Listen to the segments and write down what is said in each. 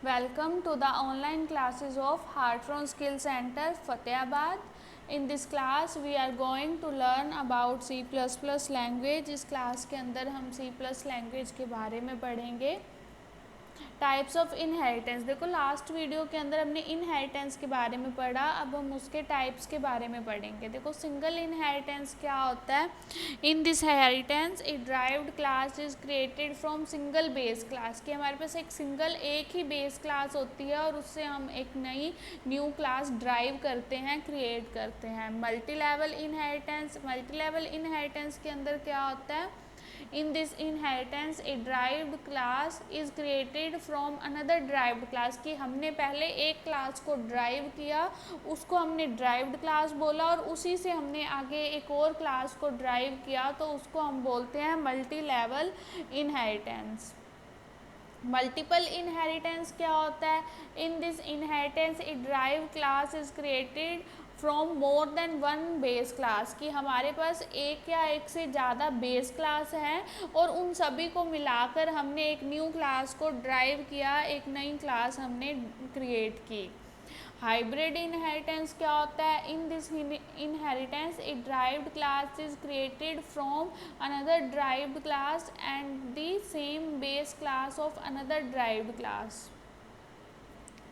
Welcome to the online classes of Heartron Skill Center, Fatehbad. In this class, we are going to learn about C++ language. इस class के अंदर हम C++ language के बारे में पढ़ेंगे. Types of inheritance. देखो लास्ट वीडियो के अंदर हमने इनहेरिटेंस के बारे में पढ़ा, अब हम उसके टाइप्स के बारे में पढ़ेंगे. देखो सिंगल इनहेरिटेंस क्या होता है. In this inheritance A derived class is created from single base class. कि हमारे पास एक ही बेस क्लास होती है और उससे हम एक नई न्यू क्लास ड्राइव करते हैं, क्रिएट करते हैं. मल्टी लेवल इनहेरिटेंस के अंदर क्या होता है. In this inheritance, a derived class is created from another derived class. कि हमने पहले एक क्लास को ड्राइव किया, उसको हमने ड्राइव्ड क्लास बोला और उसी से हमने आगे एक और क्लास को ड्राइव किया, तो उसको हम बोलते हैं multi level inheritance. Multiple inheritance क्या होता है. In this inheritance A drive class is created from more than one base class. कि हमारे पास एक या एक से ज़्यादा बेस क्लास हैं और उन सभी को मिलाकर हमने एक न्यू क्लास को ड्राइव किया, एक नई क्लास हमने क्रिएट की. हाइब्रिड इनहेरिटेंस क्या होता है. In this inheritance A derived class is created from another derived class and the same base class of another derived class.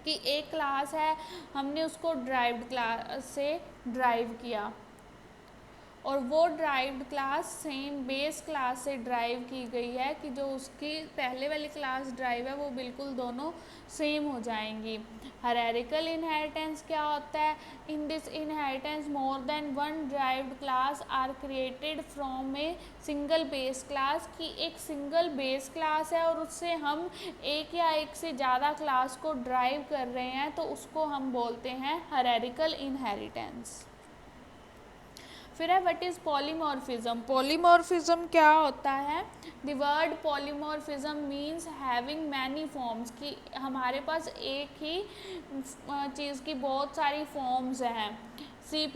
कि एक क्लास है, हमने उसको ड्राइव्ड क्लास से ड्राइव किया और वो derived class same base class से ड्राइव की गई है, कि जो उसकी पहले वाली क्लास ड्राइव है वो बिल्कुल दोनों सेम हो जाएंगी. हायरार्किकल इनहेरिटेंस क्या होता है. In this inheritance more than one derived class are created from a single base class. की एक सिंगल बेस क्लास है और उससे हम एक या एक से ज़्यादा क्लास को ड्राइव कर रहे हैं, तो उसको हम बोलते हैं हायरार्किकल इनहेरिटेंस. फिर है व्हाट इज़ पॉलीमॉर्फिज्म. पॉलीमॉर्फिज्म क्या होता है. The word polymorphism means having many forms. कि हमारे पास एक ही चीज़ की बहुत सारी फॉर्म्स हैं. C++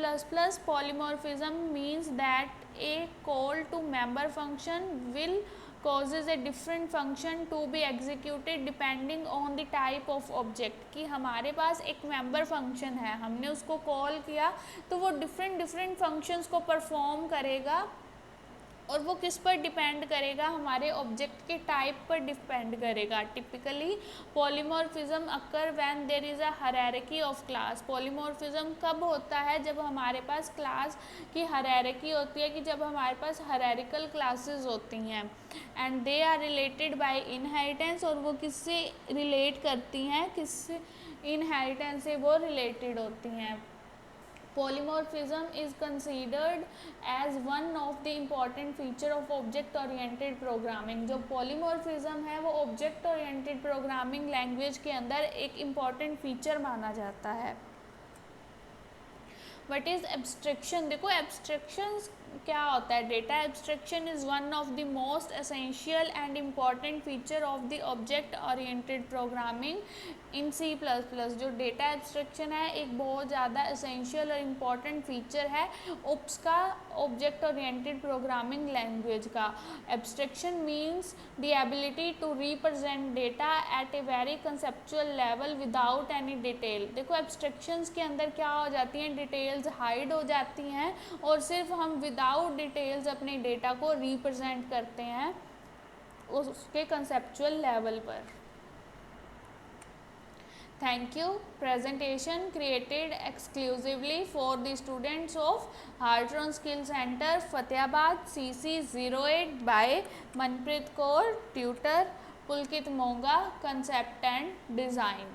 polymorphism means that a call to member function will causes a different function to be executed depending on the type of object. कि हमारे पास एक मेंबर फंक्शन है, हमने उसको कॉल किया तो वो डिफरेंट फंक्शंस को परफॉर्म करेगा और वो किस पर डिपेंड करेगा, हमारे ऑब्जेक्ट के टाइप पर डिपेंड करेगा. Typically polymorphism occur when there is a hierarchy of class. Polymorphism कब होता है, जब हमारे पास क्लास की हायरार्की होती है, कि जब हमारे पास हायरार्किकल क्लासेस होती हैं and they are related by inheritance. और वो किससे रिलेट करती हैं, किससे इनहेरिटेंस से वो रिलेटेड होती हैं. Polymorphism is considered as one of the important feature of object oriented programming. जो polymorphism है वो object oriented programming language के अंदर एक important feature माना जाता है. What is abstraction. देखो abstractions क्या होता है. Data abstraction is one of the most essential and important feature of the object oriented programming in C++. जो डेटा एब्स्ट्रैक्शन है एक बहुत ज़्यादा एसेंशियल और इम्पॉर्टेंट फीचर है उप्स का, ऑब्जेक्ट ओरिएंटेड प्रोग्रामिंग लैंग्वेज का. Abstraction means the ability to represent data at a very conceptual level without any detail. देखो एब्स्ट्रैक्शंस के अंदर क्या हो जाती हैं, डिटेल्स हाइड हो जाती हैं और सिर्फ हम विदाउट डिटेल्स अपने डेटा को रिप्रेजेंट करते हैं उसके कंसेप्चुअल लेवल पर. Thank you. Presentation created exclusively for the students of Heartron Skill Center, Fatehbad, CC08 by Manpreet Kaur, tutor, Pulkit Monga, concept and design.